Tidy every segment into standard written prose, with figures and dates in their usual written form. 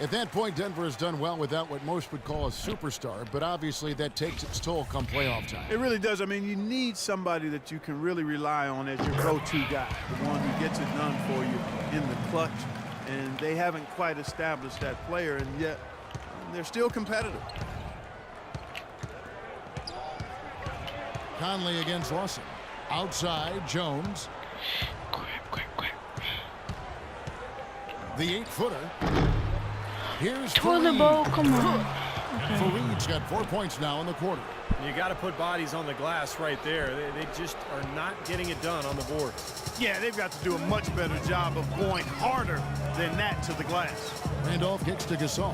At that point, Denver has done well without what most would call a superstar, but obviously that takes its toll come playoff time. It really does. I mean, you need somebody that you can really rely on as your go-to guy, the one who gets it done for you in the clutch, and they haven't quite established that player, and yet they're still competitive. Conley against Lawson. Outside, Jones. The 8-footer. Here's Toilet bowl, come on. Fareed's got 4 points now in the quarter. You got to put bodies on the glass right there. They just are not getting it done on the board. Yeah, they've got to do a much better job of going harder than that to the glass. Randolph kicks to Gasol.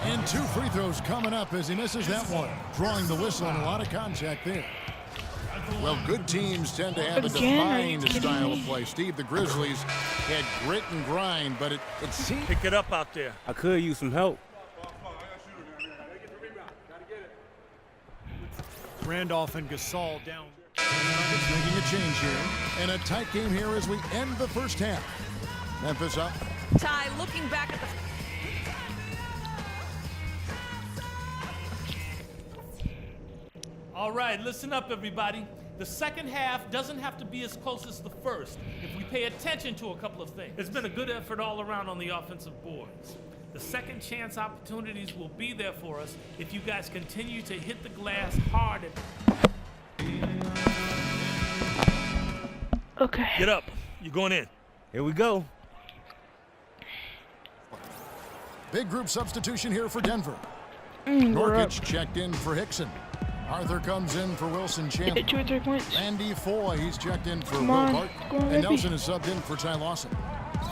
And 2 free throws coming up as he misses that one. Drawing the whistle and a lot of contact there. Well, good teams tend to have a defined style of play. Steve, the Grizzlies had grit and grind, but it seemed... Pick it up out there. I could use some help. Randolph and Gasol down. Nuggets making a change here. And a tight game here as we end the first half. Memphis up. Ty looking back at the... All right, listen up, everybody. The second half doesn't have to be as close as the first if we pay attention to a couple of things. It's been a good effort all around on the offensive boards. The second chance opportunities will be there for us if you guys continue to hit the glass hard. Okay. Get up. You're going in. Here we go. Big group substitution here for Denver. We're up. Norkic checked in for Hickson. Arthur comes in for Wilson Get Chandler. 2 or 3 points. Randy Foy, he's checked in for Will Come on. Barton. Go on, And baby. Nelson is subbed in for Ty Lawson.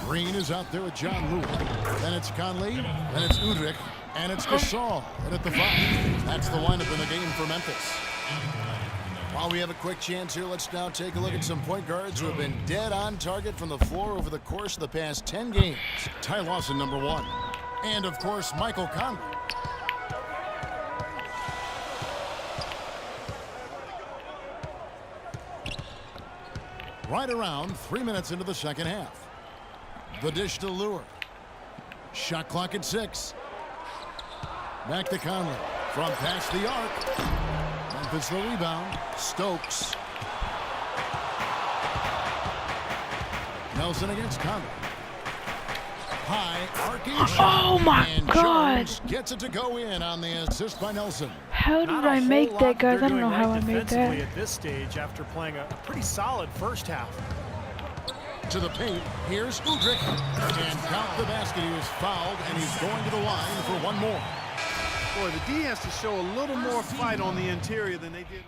Green is out there with John Lewis. Then it's Conley. Then it's Udrich. And it's Gasol. And at the 5. That's the lineup in the game for Memphis. While we have a quick chance here, let's now take a look at some point guards who have been dead on target from the floor over the course of the past 10 games. Ty Lawson, #1. And, of course, Michael Conley. Right around 3 minutes into the second half. The dish to Lure. Shot clock at 6. Back to Conley. From past the arc. Memphis the rebound. Stokes. Nelson against Conley. High arcing shot. Oh my And God. Jones gets it to go in on the assist by Nelson. How did I make that, guys? I don't know how I made that. At this stage, after playing a pretty solid first half. To the paint, here's Udrich. And count the basket, he was fouled, and he's going to the line for one more. Boy, the D has to show a little more fight on the interior than they did.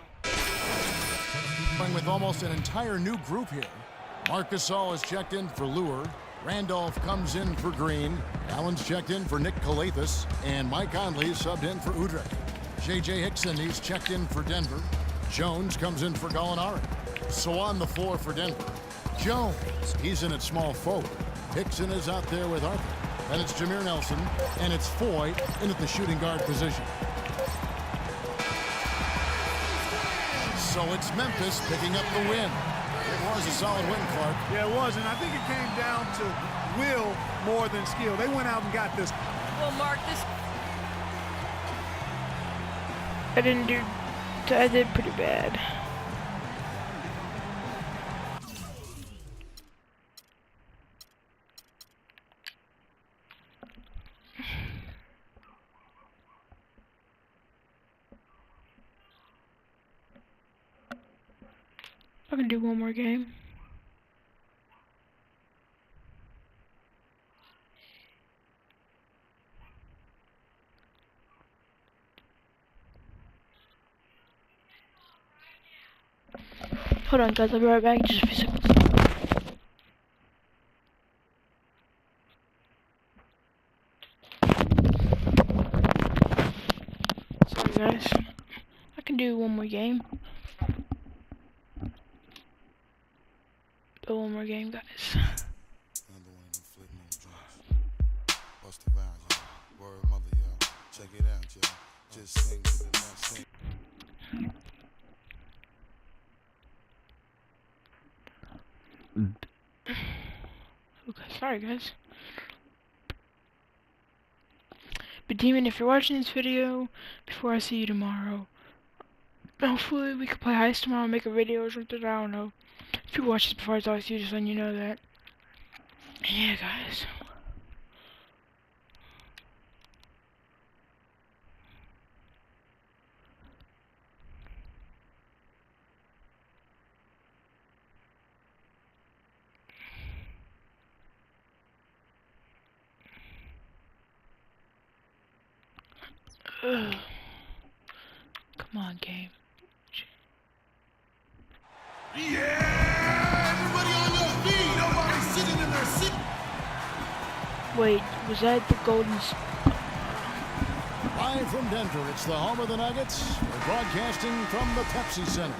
Playing with almost an entire new group here. Marc Gasol is checked in for Lure. Randolph comes in for Green. Allen's checked in for Nick Calathis. And Mike Conley is subbed in for Udrich. J.J. Hickson, he's checked in for Denver. Jones comes in for Gallinari. So on the floor for Denver. Jones, he's in at small forward. Hickson is out there with Arthur. Then it's Jameer Nelson, and it's Foy in at the shooting guard position. So it's Memphis picking up the win. It was a solid win, Clark. Yeah, it was, and I think it came down to will more than skill. They went out and got this. Well, Mark, this... I did pretty bad. I can do one more game. Hold on, guys. I'll be right back. Just a few seconds. Sorry, guys. I can do one more game. Do one more game, guys. Check it out, y'all. Just sing to the next thing. Okay, sorry guys. But Demon, if you're watching this video before I see you tomorrow, hopefully we could play Heist tomorrow and make a video or something. I don't know. If you watch this before I talk to you, just letting you know that. And yeah, guys. Ugh. Come on, game. Yeah! Everybody on your feet! Nobody sitting in their seat! Wait, was that the Golden... Live from Denver, it's the home of the Nuggets. We're broadcasting from the Pepsi Center.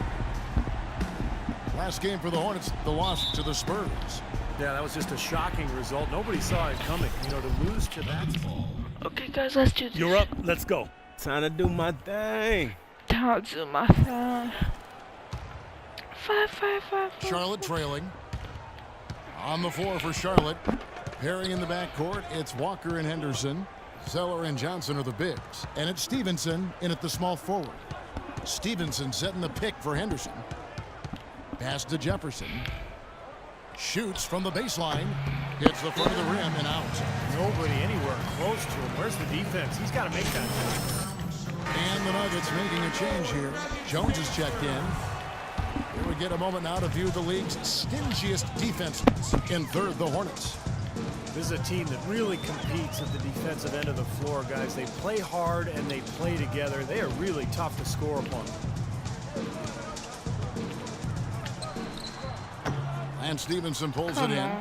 Last game for the Hornets, the loss to the Spurs. Yeah, that was just a shocking result. Nobody saw it coming. You know, to lose to that. Okay, guys, let's do this. You're up. Let's go. Time to do my thing. Time to do my thing. 5. Charlotte trailing. On the floor for Charlotte. Pairing in the backcourt, it's Walker and Henderson. Zeller and Johnson are the bigs. And it's Stevenson in at the small forward. Stevenson setting the pick for Henderson. Pass to Jefferson. Shoots from the baseline. Hits the front of the rim and out. Nobody anywhere close to him. Where's the defense? He's got to make that. And the Nuggets making a change here. Jones is checked in. Here we get a moment now to view the league's stingiest defenses. In third, the Hornets. This is a team that really competes at the defensive end of the floor, guys. They play hard and they play together. They are really tough to score upon. And Stevenson pulls it in.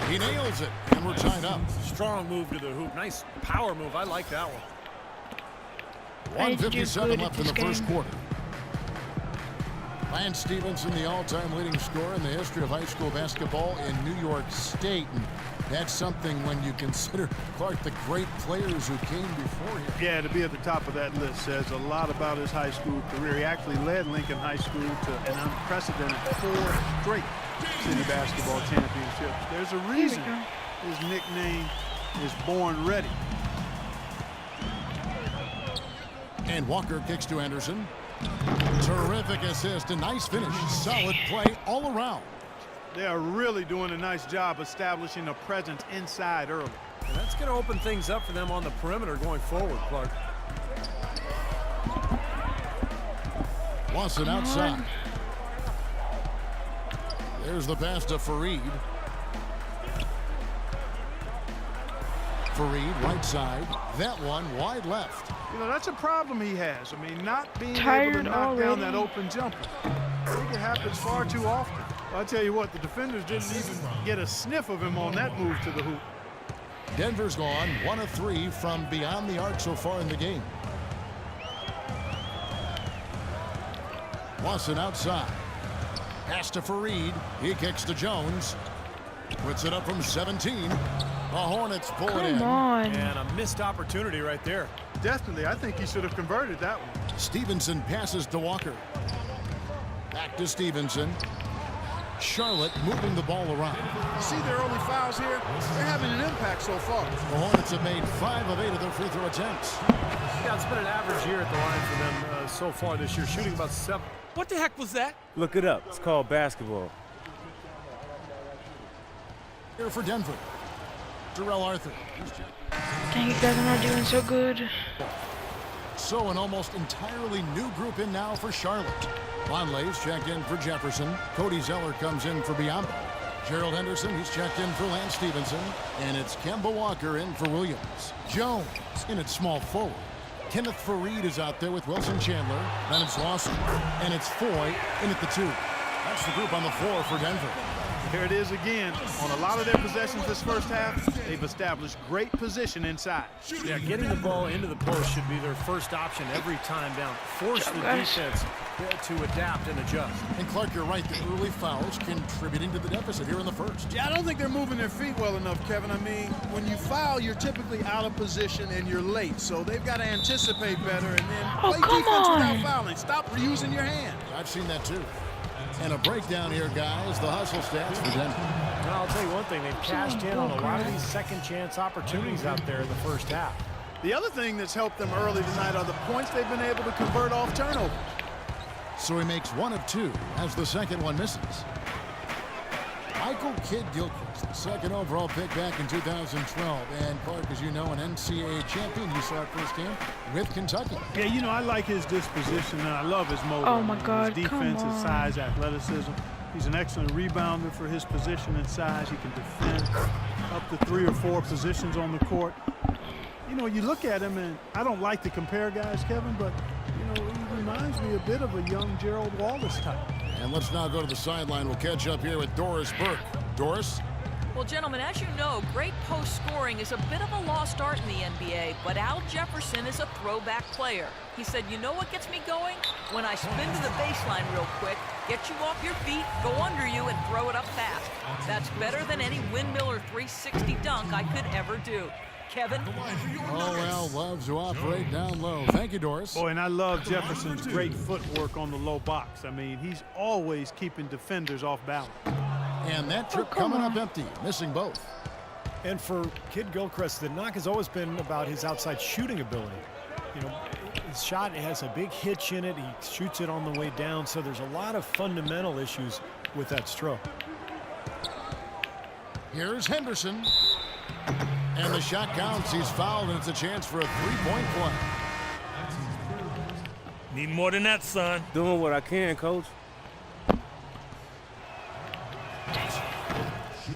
He nails it, and we're tied up. Strong move to the hoop. Nice power move. I like that one. 1:57 left in the first quarter. Lance Stevenson, the all-time leading scorer in the history of high school basketball in New York State. And that's something when you consider, Clark, the great players who came before him. Yeah, to be at the top of that list says a lot about his high school career. He actually led Lincoln High School to an unprecedented 4 straight city basketball championships. There's a reason his nickname is Born Ready. And Walker kicks to Anderson. Terrific assist, a nice finish. Solid play all around. They are really doing a nice job establishing a presence inside early. And that's going to open things up for them on the perimeter going forward, Clark. Watson outside. There's the pass to Fareed. Fareed, right side. That one wide left. You know, that's a problem he has. I mean, not being able to Tired knock down already. that open jumper. I think it happens far too often. I'll tell you what, the defenders didn't even get a sniff of him on that move to the hoop. Denver's gone 1 of 3 from beyond the arc so far in the game. Watson outside. Pass to Fareed. He kicks to Jones. Puts it up from 17. The Hornets pull it in. Come on. And a missed opportunity right there. Definitely, I think he should have converted that one. Stevenson passes to Walker. Back to Stevenson. Charlotte moving the ball around. See their early fouls here? They're having an impact so far. The Hornets have made 5 of 8 of their free throw attempts. Yeah, it's been an average year at the line for them so far this year, shooting about 7. What the heck was that? Look it up. It's called basketball. Here for Denver. Terrell Arthur. Dang it, guys, I'm not doing so good. So an almost entirely new group in now for Charlotte. Vonleh's checked in for Jefferson. Cody Zeller comes in for Biombo. Gerald Henderson, he's checked in for Lance Stevenson. And it's Kemba Walker in for Williams. Jones in at small forward. Kenneth Fareed is out there with Wilson Chandler. Then it's Lawson. And it's Foy in at the 2. That's the group on the floor for Denver. Here it is again. On a lot of their possessions this first half, they've established great position inside. Yeah, getting the ball into the post should be their first option every time down. Force the defense to adapt and adjust. And Clark, you're right. The early fouls contributing to the deficit here in the first. Yeah, I don't think they're moving their feet well enough, Kevin. I mean, when you foul, you're typically out of position and you're late. So they've got to anticipate better and then play come defense on. without fouling. Stop reusing your hand. I've seen that too. And a breakdown here, guys. The hustle stats for Denver. Well, I'll tell you one thing. They've cashed in on a lot of these second chance opportunities out there in the first half. The other thing that's helped them early tonight are the points they've been able to convert off turnover. So he makes 1 of 2 as the second one misses. Michael Kidd-Gilchrist, the second overall pick back in 2012. And Clark, as you know, an NCAA champion. You saw it firsthand with Kentucky. Yeah, you know, I like his disposition, and I love his motor. Oh, my God, his defense, come his on. size, athleticism. He's an excellent rebounder for his position and size. He can defend up to 3 or 4 positions on the court. You know, you look at him, and I don't like to compare guys, Kevin, but, you know, he reminds me a bit of a young Gerald Wallace type. And let's now go to the sideline. We'll catch up here with Doris Burke. Doris? Well, gentlemen, as you know, great post scoring is a bit of a lost art in the NBA, but Al Jefferson is a throwback player. He said, you know what gets me going? When I spin to the baseline real quick, get you off your feet, go under you, and throw it up fast. That's better than any windmill or 360 dunk I could ever do. Kevin? Oh, Al loves to operate down low. Thank you, Doris. Boy, and I love Jefferson's great footwork on the low box. I mean, he's always keeping defenders off balance. And that trip coming up empty, missing both. And for Kidd-Gilchrist, the knock has always been about his outside shooting ability. You know, his shot has a big hitch in it. He shoots it on the way down, so there's a lot of fundamental issues with that stroke. Here's Henderson. And the shot counts. He's fouled, and it's a chance for a three-point play. Need more than that, son. Doing what I can, coach.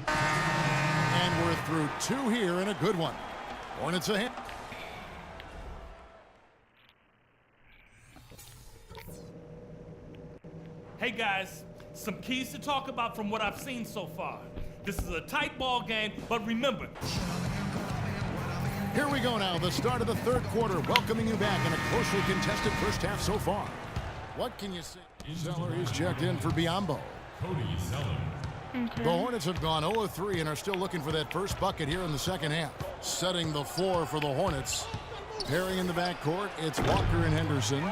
And we're through 2 here and a good one. Hornets ahead. Hey, guys, some keys to talk about from what I've seen so far. This is a tight ball game, but remember. Here we go now, the start of the third quarter, welcoming you back in a closely contested first half so far. What can you say? Zeller is checked in for Biombo. Okay. The Hornets have gone 0-3 and are still looking for that first bucket here in the second half. Setting the floor for the Hornets. Pairing in the backcourt, it's Walker and Henderson.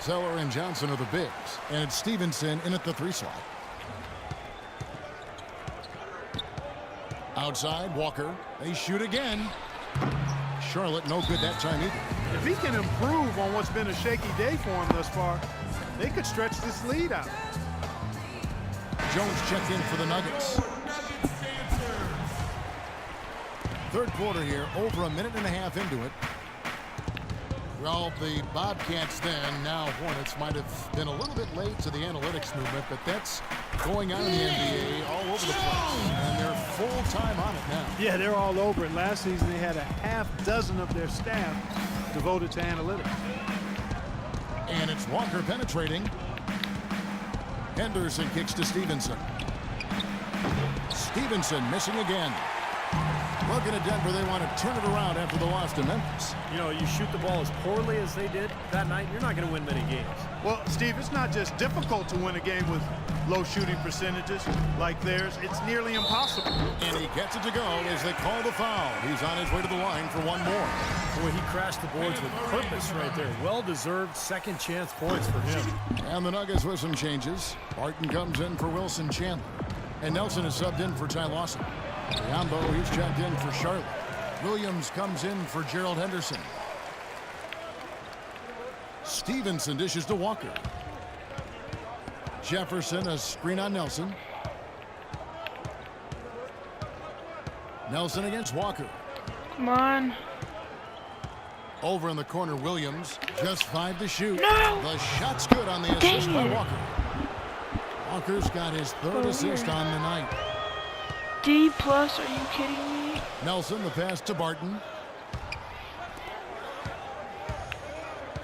Zeller and Johnson are the bigs. And it's Stevenson in at the 3 slot. Outside, Walker. They shoot again. Charlotte, no good that time either. If he can improve on what's been a shaky day for him thus far, they could stretch this lead out. Jones checked in for the Nuggets. Third quarter here, over a minute and a half into it. Well, the Bobcats then, now Hornets, might have been a little bit late to the analytics movement, but that's going on in the NBA all over the place. And they're full-time on it now. Yeah, they're all over it. Last season, they had a half dozen of their staff devoted to analytics. And it's Walker penetrating. Henderson kicks to Stevenson. Stevenson missing again. Looking at Denver, they want to turn it around after the loss to Memphis. You know, you shoot the ball as poorly as they did that night, you're not going to win many games. Well, Steve, it's not just difficult to win a game with low shooting percentages like theirs. It's nearly impossible. And he gets it to go as they call the foul. He's on his way to the line for one more. Boy, he crashed the boards with purpose right there. Well-deserved second chance points for him. And the Nuggets with some changes. Barton comes in for Wilson Chandler. And Nelson is subbed in for Ty Lawson. Biombo, he's checked in for Charlotte. Williams comes in for Gerald Henderson. Stevenson dishes to Walker. Jefferson, a screen on Nelson. Nelson against Walker. Come on. Over in the corner, Williams. Just 5 to shoot. No! The shot's good on the assist Dang by it. Walker. Walker's got his third assist on the night. D+, are you kidding me? Nelson, the pass to Barton.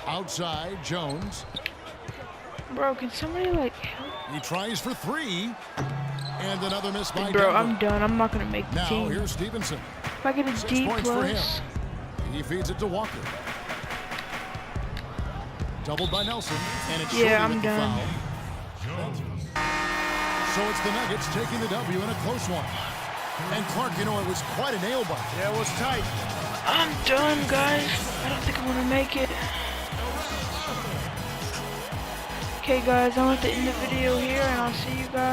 Outside, Jones. Bro, can somebody, like, help? He tries for 3. And another miss by Bro, Denver. I'm done. I'm not going to make the Now team. here's Stevenson. If I get a 6 D+, points for him. He feeds it to Walker. Doubled by Nelson. And it's Yeah, Shorty I'm with the done. foul. So it's the Nuggets taking the W in a close one. And Clark, you know, it was quite a nail biter. Yeah, it was tight. I'm done, guys. I don't think I'm going to make it. Okay guys, I'm going to end the video here and I'll see you guys.